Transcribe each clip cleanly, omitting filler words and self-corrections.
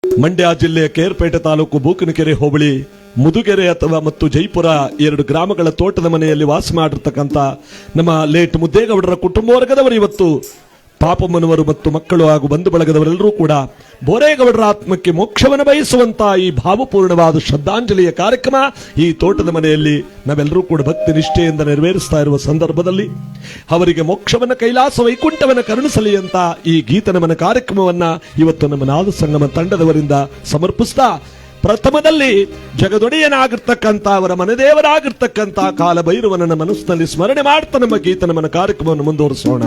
ಮಂಡ್ಯ ಜಿಲ್ಲೆಯ ಕೇರ್ಪೇಟೆ ತಾಲೂಕು ಬೂಕನಕೆರೆ ಹೋಬಳಿ ಮುದುಗೆರೆ ಮತ್ತು ಜೈಪುರ 2 ಗ್ರಾಮಗಳ ತೋಟದ ಮನೆಯಲ್ಲಿ ವಾಸ ಮಾಡಿರ್ತಕ್ಕಂಥ ನಮ್ಮ ಲೇಟ್ ಮುದ್ದೇಗೌಡರ ಕುಟುಂಬ ವರ್ಗದವರು ಇವತ್ತು ಪಾಪಮ್ಮನವರು ಮತ್ತು ಮಕ್ಕಳು ಹಾಗೂ ಬಂಧು ಬಳಗದವರೆಲ್ಲರೂ ಕೂಡ ಬೋರೇಗೌಡರ ಆತ್ಮಕ್ಕೆ ಮೋಕ್ಷವನ್ನು ಬಯಸುವಂತಹ ಈ ಭಾವಪೂರ್ಣವಾದ ಶ್ರದ್ಧಾಂಜಲಿಯ ಕಾರ್ಯಕ್ರಮ ಈ ತೋಟದ ಮನೆಯಲ್ಲಿ ನಾವೆಲ್ಲರೂ ಕೂಡ ಭಕ್ತಿ ನಿಷ್ಠೆಯಿಂದ ನೆರವೇರಿಸ್ತಾ ಇರುವ ಸಂದರ್ಭದಲ್ಲಿ ಅವರಿಗೆ ಮೋಕ್ಷವನ್ನ ಕೈಲಾಸ ವೈಕುಂಠವನ್ನ ಕರುಣಿಸಲಿ ಅಂತ ಈ ಗೀತನಮನ ಕಾರ್ಯಕ್ರಮವನ್ನ ಇವತ್ತು ನಮ್ಮ ನಾದ ಸಂಗಮ ತಂಡದವರಿಂದ ಸಮರ್ಪಿಸ್ತಾ ಪ್ರಥಮದಲ್ಲಿ ಜಗದೊಡೆಯನಾಗಿರ್ತಕ್ಕಂಥ ಅವರ ಮನೆದೇವರಾಗಿರ್ತಕ್ಕಂಥ ಕಾಲಭೈರವನನ್ನ ಮನಸ್ಸಿನಲ್ಲಿ ಸ್ಮರಣೆ ಮಾಡ್ತಾ ನಮ್ಮ ಗೀತನಮನ ಕಾರ್ಯಕ್ರಮವನ್ನು ಮುಂದುವರಿಸೋಣ.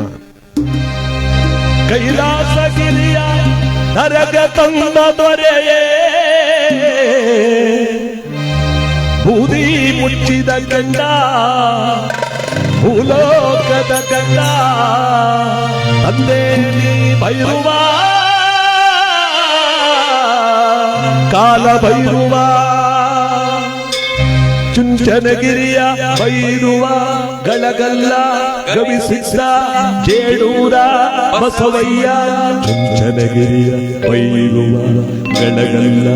ಕೈಲಾಸಗಿರಿಯ ನರಗ ತಂದ ದೊರೆಯೇ ಬೂದಿ ಮುಚ್ಚಿದ ಗಂಡ ಭೂಲೋಕದ ಗಂಡ ತಂದೆ ಭೈರವ ಕಾಲ ಭೈರವ ಚುಂಚನಗಿರಿಯ ಭೈರವ ಗಳಗಲ್ಲ ಗವಿಸಿದ್ದ ಜೇಡೂರ ಬಸವಯ್ಯ ಚುಂಚನಗಿರಿಯ ಭೈರವ ಗಳಗಲ್ಲ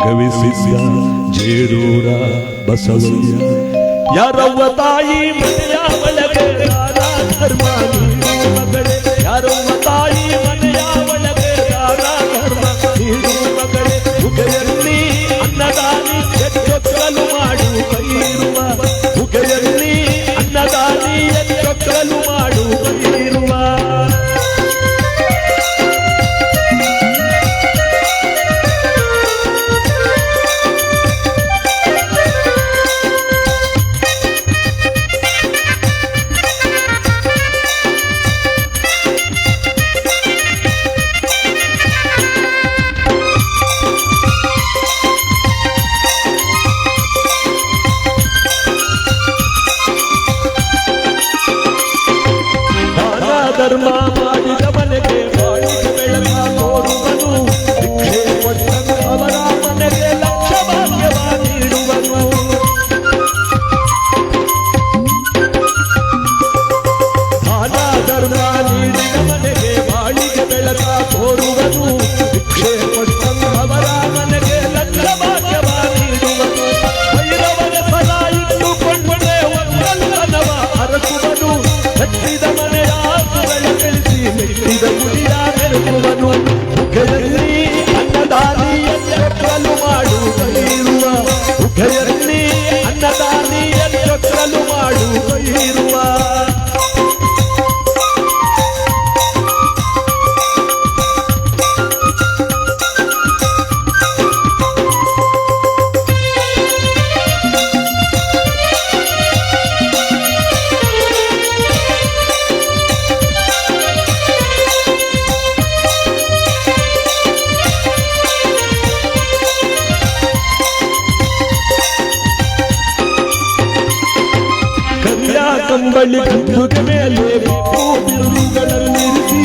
ಗವಿಸಿದ್ದ ಜೇಡೂರ ಬಸವಯ್ಯ ಯಾರವ್ವ ತಾಯಿ ಮನೆಯ ಒಳಗೆ ಧರ್ಮ ಮಗಳೇ ಯಾರವ್ವ ತಾಯಿ ಮನೆಯ ಒಳಗೆ ಧರ್ಮ ನೀಡು ಮಗಳೇ ಉಗೆಯಲ್ಲಿ ಅನ್ನದಾನಿ ಎಚ್ಚೊಕ್ಕಲು ಮಾಡು ಕೈರುವ ಉಗೆಯಲ್ಲಿ ಅನ್ನದಾನಿ ಎಚ್ಚೊಕ್ಕಲು ಮಾಡು ಕೈರುವ ಧರ್ಮ ಮಾಡಿದ ಮನೆಗೆ ಬಾಳಿಗೆ ಬೆಳಕ ತೋರುವನು ಭಿಕ್ಷೆ ಕೊಟ್ಟನು ಅವರ ಮನೆಗೆ ಲಕ್ಷ ಭಾಗ್ಯವ ನೀಡುವನು ದಾನ ಧರ್ಮ ನೀಡಿದ ಮನೆಗೆ ಬಾಳಿಗೆ ಬೆಳಕ ತೋರುವನು ಭಿಕ್ಷೆ ಕೊಟ್ಟನು ಅವರ ಮನೆಗೆ ಲಕ್ಷ ಭಾಗ್ಯವ ನೀಡುವನು ಭೈರವನ ಫಲ ಇಟ್ಟುಕೊಂಡೇ ಒಕ್ಕಲುತನವ ಅರಸುವನು ಕಟ್ಟಿದ ಮನೆಯ ಉಗೆಯಲ್ಲಿ ಅನ್ನದಾನಿಯಲ್ಲೂ ಮಾಡು ಕೈರುವ ಉಗೆಯಲ್ಲಿ ಅನ್ನದಾನಿಯಲ್ಲೂ ಮಾಡು ಕೈರುವ ಕಂಬಳಿ ಕಂಬುಗೆ ಮೇಲೆ ಬಿರುದುಗಳನ್ನಿರಿಸಿ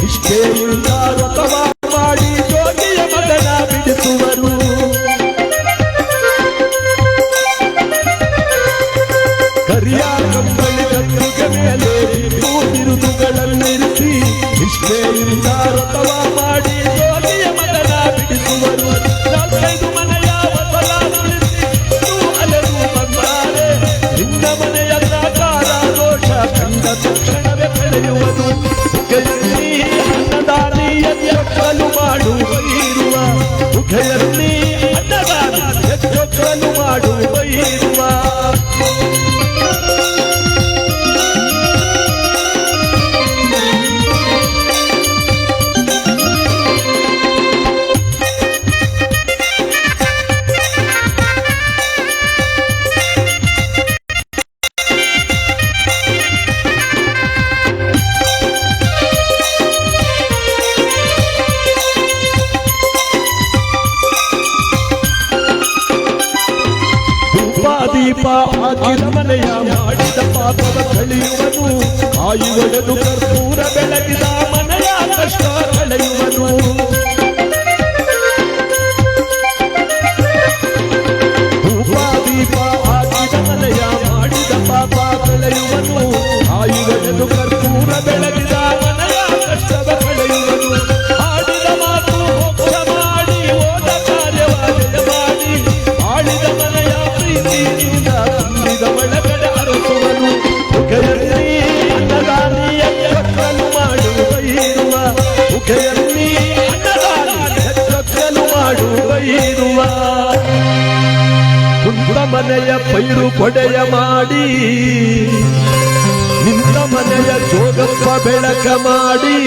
ಇಷ್ಟೇಯಿಂದ ವ್ರತವ ಮಾಡಿ ಜೋಗಿಯ ಮಗನ ಬಿಡಿಸುವರು ಕರಿಯ ಕಂಬಳಿ ಕಂಬುಗೆ ಮೇಲೆ ಬಿರುದುಗಳನ್ನಿರಿಸಿ ಇಷ್ಟೇಯಿಂದ ವ್ರತವ ಮಾಡಿ ಜೋಗಿಯ ಮಗನ ಬಿಡಿಸುವರು 4-5 ಮನೆಯ ವಸಲ ತುಳಿಸಿ ಅಲರು ಬಂದಾರೆ ನಿನ್ನ ಮನೆಯ ತಕ್ಷಣವೇ ಕಳೆಯುವುದು ಉಗೆಯಲ್ಲಿ ಅನ್ನದಾನಿಯಲ್ಲೂ ಮಾಡು ಬೈರುವ ಉಗೆಯಲ್ಲಿ ಅನ್ನದಾನಿಯಲ್ಲೂ ಮಾಡು ಬೈರುವ ದೀಪ ಹಾಕಿದ ಮನೆಯ ಮಾಡಿದ ಪಾಪವ ಕಳೆಯುವನು ಕಾಯುವನು ಕರ್ಪೂರ ಬೆಳಗಿದ ಮನೆಯ ಕಷ್ಟ ಕಳೆಯುವನು ದೀಪ ಹಾಕಿದ ಮನೆಯ ಮಾಡಿದ ಪಾಪ ಕಳೆಯುವನು ಕಾಯುವನು ಕರ್ಪೂರ ಬೆಳಗಿದ ಮನೆಯ ಕಷ್ಟವ ಕಳೆಯುವನು ಆಡಿದ ಮಾತು ಮೋಕ್ಷ ಮಾಡಿ ಭೈರುವ ಕುಂತ ಮನೆಯ ಪೈರು ಕೊಡೆಯ ಮಾಡಿ ನಿಂತ ಮನೆಯ ಜೋಗಪ್ಪ ಬೆಳಕ ಮಾಡಿ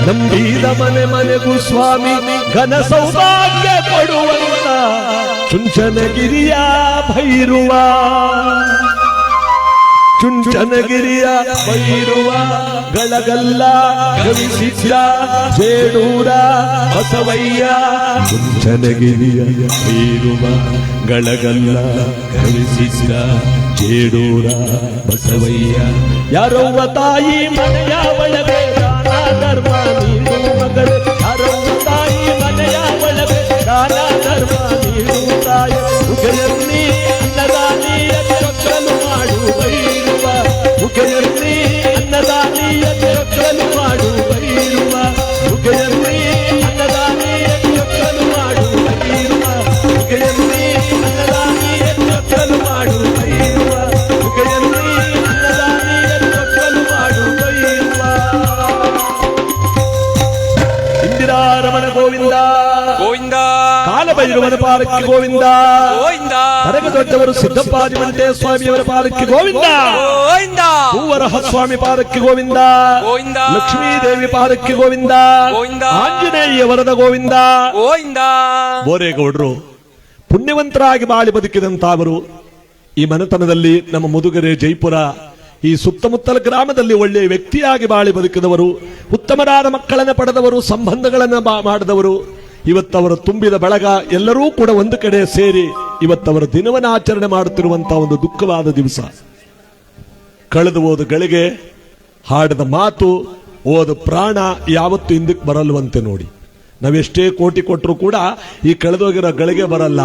ನಂಬಿದ ಮನೆ ಮನೆಗೂ ಸ್ವಾಮಿ ಘನ ಸೌಭಾಗ್ಯ ಕೊಡುವಂತ ಚುಂಚನಗಿರಿಯ ಭೈರುವ ಚುಂಚನಗಿರಿಯ ಭೈರುವ ಗಳಗಲ್ಲ ಗವಿಸಿದ್ದ ಜೇಡೂರ ಬಸವಯ್ಯ ಚುಂಚನಗಿರಿಯ ಭೈರುವ ಗಳಗಲ್ಲ ಗವಿಸಿದ್ದ ಜೇಡೂರ ಬಸವಯ್ಯ ಯಾರವ್ವ ತಾಯಿ ಮನೆಯ ಒಳಗೆ ದಾನ ಧರ್ಮ ನೀಡು ಮಗಳು ಯಾರವ್ವ ತಾಯಿ ಮನೆಯ ಒಳಗೆ ದಾನ ಧರ್ಮ ನೀಡು ತಾಯ ಮುಖೆಯಲ್ಲಿ ಅನ್ನದಾನಿಯ ಚೊಕ್ಕಲು ಮಾಡು ಬೈರುವ ಮುಖೆಯಲ್ಲಿ ಅನ್ನದಾನಿಯ ಚೊಕ್ಕಲು ಮಾಡು ಬೈರುವ ಮುಖೆಯಲ್ಲಿ ಅನ್ನದಾನಿಯ ಚೊಕ್ಕಲು ಮಾಡು ಬೈರುವ ಮುಖೆಯಲ್ಲಿ ಅನ್ನದಾನಿಯ ಚೊಕ್ಕಲು ಮಾಡು ಬೈರುವ ಮುಖೆಯಲ್ಲಿ ಅನ್ನದಾನಿಯ ಚೊಕ್ಕಲು ಮಾಡು ಬೈರುವ ಇಂದಿರಾರಮಣ ಗೋವಿಂದ ಗೋವಿಂದ ಕಾಲಭೈರವನ ಪಾಲಕ್ಕೆ ಗೋವಿಂದ ಗೋವಿಂದ ಕರಗದೊಡ್ಡವರು ಸಿದ್ದಪ್ಪಾಜಿಮಂಟೆ ಸ್ವಾಮಿಯವರ ಪಾಲಕ್ಕೆ ಗೋವಿಂದ ಗೋವಿಂದ ಹೂವರಹ ಸ್ವಾಮಿ ಪಾಲಕ್ಕೆ ಗೋವಿಂದ ಗೋವಿಂದ ಲಕ್ಷ್ಮೀದೇವಿ ಪಾಲಕ್ಕೆ ಗೋವಿಂದ ಗೋವಿಂದ ಆಂಜನೇಯ ವರದ ಗೋವಿಂದ ಗೋವಿಂದ ಬೋರೇಗೌಡರು ಪುಣ್ಯವಂತರಾಗಿ ಬಾಳಿ ಬದುಕಿದಂತಾವರು ಈ ಮನೆತನದಲ್ಲಿ ನಮ್ಮ ಮುದುಗೆರೆ ಜೈಪುರ ಈ ಸುತ್ತಮುತ್ತಲ ಗ್ರಾಮದಲ್ಲಿ ಒಳ್ಳೆಯ ವ್ಯಕ್ತಿಯಾಗಿ ಬಾಳಿ ಬದುಕಿದವರು ಉತ್ತಮರಾದ ಮಕ್ಕಳನ್ನ ಪಡೆದವರು ಸಂಬಂಧಗಳನ್ನ ಮಾಡಿದವರು ಇವತ್ತವರ ತುಂಬಿದ ಬಳಗ ಎಲ್ಲರೂ ಕೂಡ ಒಂದು ಕಡೆ ಸೇರಿ ಇವತ್ತವರ ದಿನವನ್ನ ಆಚರಣೆ ಮಾಡುತ್ತಿರುವಂತಹ ಒಂದು ದುಃಖವಾದ ದಿವಸ ಕಳೆದು ಹೋದ ಗಳಿಗೆ ಹಾಡದ ಮಾತು ಹೋದ ಪ್ರಾಣ ಯಾವತ್ತು ಹಿಂದಕ್ಕೆ ಬರಲ್ವಂತೆ ನೋಡಿ ನಾವೆಷ್ಟೇ ಕೋಟಿ ಕೊಟ್ಟರು ಕೂಡ ಈ ಕಳೆದೋಗಿರೋ ಗಳಿಗೆ ಬರಲ್ಲ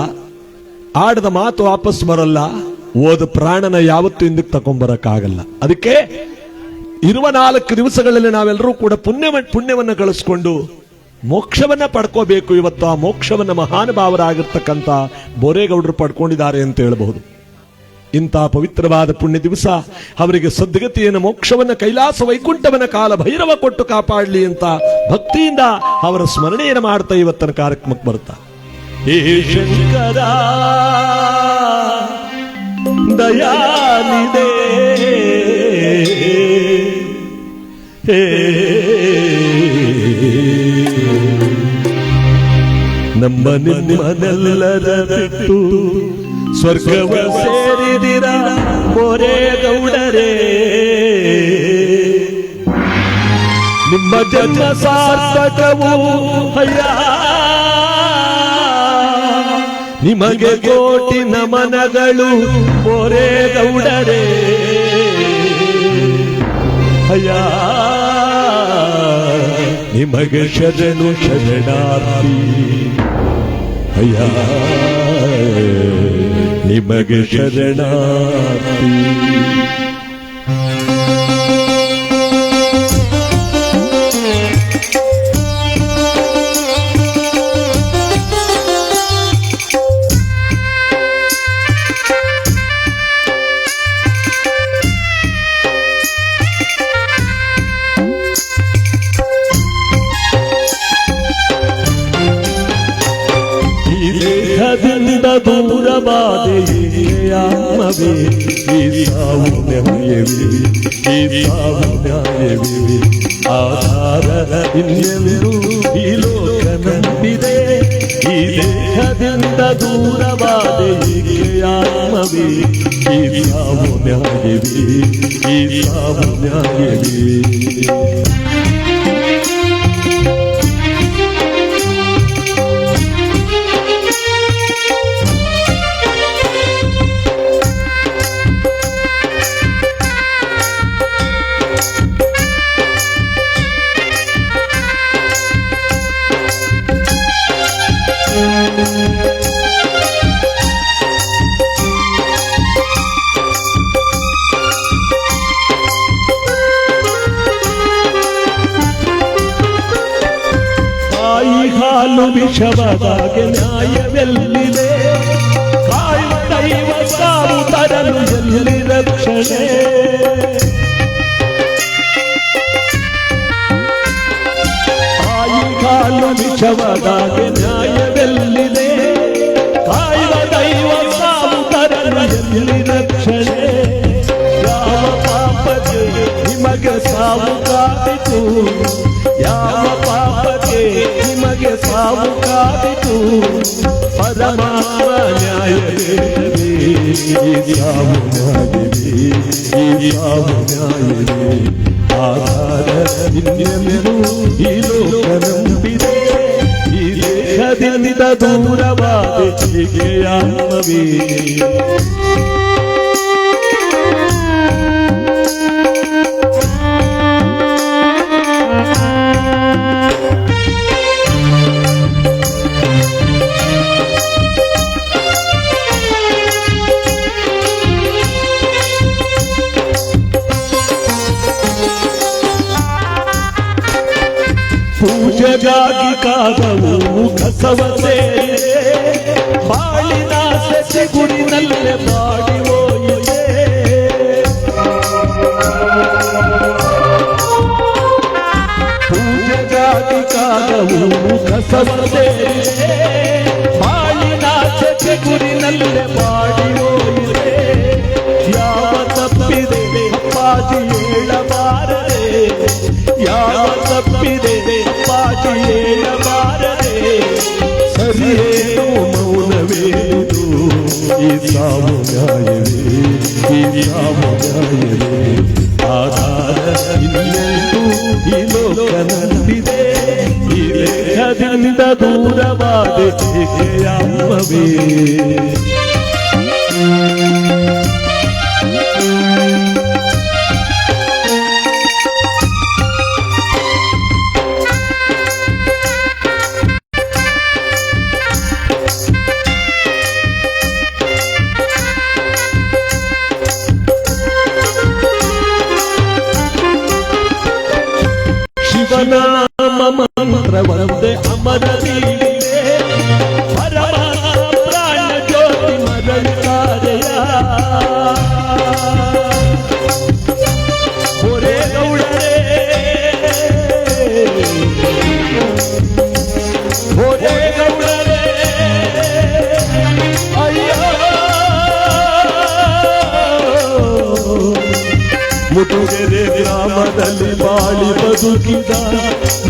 ಆಡದ ಮಾತು ವಾಪಸ್ ಬರಲ್ಲ ಹೋದ ಪ್ರಾಣನ ಯಾವತ್ತು ಹಿಂದಕ್ಕೆ ತಕೊಂಡ್ಬರಕ್ಕಾಗಲ್ಲ ಅದಕ್ಕೆ ಇರುವ 4 ದಿವಸಗಳಲ್ಲಿ ನಾವೆಲ್ಲರೂ ಕೂಡ ಪುಣ್ಯವನ್ನ ಗಳಿಸ್ಕೊಂಡು ಮೋಕ್ಷವನ್ನ ಪಡ್ಕೋಬೇಕು ಇವತ್ತು ಆ ಮೋಕ್ಷವನ್ನ ಮಹಾನುಭಾವರಾಗಿರ್ತಕ್ಕಂಥ ಬೋರೇಗೌಡರು ಪಡ್ಕೊಂಡಿದ್ದಾರೆ ಅಂತ ಹೇಳಬಹುದು ಇಂಥ ಪವಿತ್ರವಾದ ಪುಣ್ಯ ದಿವಸ ಅವರಿಗೆ ಸದ್ಗತಿಯನ್ನು ಮೋಕ್ಷವನ್ನ ಕೈಲಾಸ ವೈಕುಂಠವನ್ನ ಕಾಲ ಭೈರವ ಕೊಟ್ಟು ಕಾಪಾಡಲಿ ಅಂತ ಭಕ್ತಿಯಿಂದ ಅವರ ಸ್ಮರಣೆಯನ್ನು ಮಾಡ್ತಾ ಇವತ್ತಿನ ಕಾರ್ಯಕ್ರಮಕ್ಕೆ ಬರ್ತಾ ಹೇ ಶಂಕರ ದಯಾನಿದೆ ನಮ್ಮ ನಿಮ್ಮನೆಲ್ಲರ ಬಿಟ್ಟು ಸ್ವರ್ಗವ ಸೇರಿದಿರ ಬೋರೇಗೌಡರೇ ನಿಮ್ಮ ಜನ್ಮ ಸಾರ್ಥಕವು ಅಯ್ಯ ನಿಮಗೆ ಕೋಟಿ ನಮನಗಳು ಬೋರೇಗೌಡರೇ ಅಯ್ಯ ನಿಮಗೆ ಶರಣು ಶರಣಾರ್ಥಿ ಅಯ್ಯ ನಿಮಗೆ ಶರಣಾರ್ಥಿ ದೇಹದಿಂದ ದೂರವಾದೆಯೇ ಆತ್ಮವೇ ಈ ಸಾವು ನ್ಯಾಯವೇ ಈ ಸಾವು ನ್ಯಾಯವೇ ಆಧಾರ ಇನ್ನೆಂದು ಈ ಲೋಕ ನಂಬಿದೆ ಈ ದೇಹದಿಂದ ದೂರವಾದೆಯೇ ಆತ್ಮವೇ ಈ ಸಾವು ನ್ಯಾಯವೇ ಈ ಸಾವು ನ್ಯಾಯವೇ ಹಾಲು ವಿಷವಾದಾಗ ನ್ಯಾಯವೆಲ್ಲಿದೆ ಕಾಯುತ್ತೈವ ಸಾವು ತರಲು ಎಲ್ಲಿ ರಕ್ಷಣೆ ಹಾಲು ವಿಷವಾದಾಗ ನ್ಯಾಯವೆಲ್ಲಿದೆ ಯಾವ ಪಾಪಕ್ಕೆ ನಿಮಗೆ ಸಾವು ಕಾದಿತು ಪರಮಾತ್ಮ ನ್ಯಾಯವೇ ಸಾವು ನ್ಯಾಯವೇ ಈ ಸಾವು ನ್ಯಾಯವೇ ಆಧಾರ ಇನ್ನೆಂದು ಈ ಲೋಕ ನಂಬಿದೆ ಈ ದೇಹದಿಂದ ದೂರವಾದ ಆತ್ಮವೇ ಪೂಜೆಗಾಗಿ ಕಾದವು ಕಸವ ಸೇರಿದೆ ಬಾಳಿನ ಸೆಸೆ ಗುರಿನಲ್ಲೇ ಬಾಡಿ ಹೋಯಿದೆ ಪೂಜೆಗಾಗಿ ಕಾದವು ಕಸವ ಸೇರಿದೆ ಬಾಳಿನ ಸೆಸೆ ಗುರಿನಲ್ಲೇ ಬಾಡಿ ಹೋಯಿದೆ ಯಾವ ತಪ್ಪಿದೆ ಅಪ್ಪಾಜಿ ಹೇಳಬಾರದೆ ಯಾವ ತಪ್ಪಿದೆ ಅಪ್ಪಾಜಿ ಹೇಳಬಾರದೆ ಸರಿಯೇನು ಮೌನವೇನು ಈ ಸಾವು ನ್ಯಾಯವೇ ಈ ಸಾವು ನ್ಯಾಯವೇ ಆಧಾರ ಇನ್ನೆಂದು ಈ ಲೋಕ ನಂಬಿದೆ ಈ ದೇಹದಿಂದ ದೂರವಾದ ಆತ್ಮವೇ ಶಿವನಾಮ ಮಂತ್ರವಂದೇ ಅಮರವೀಡೆ ಪರಮಾತ್ಮ ಪ್ರಾಣ ಜ್ಯೋತಿ ಮರಳುತ್ತಾರೆಯ ಹೊರೆ ಗೌಡರೇ ಹೊರೆ ಗೌಡರೇ ಅಯ್ಯೋ ಮುಟುಗೆರೆ ಗ್ರಾಮದಲ್ಲಿ ಬಾಳಿ ಬದುಕಿದ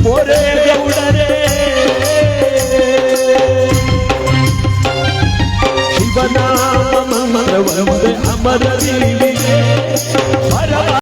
ಹೊರೆ ಗೌಡರೇ ಶಿವನಾಮ ಮಂತ್ರವಂದೇ ಅಮರವೀಡೆ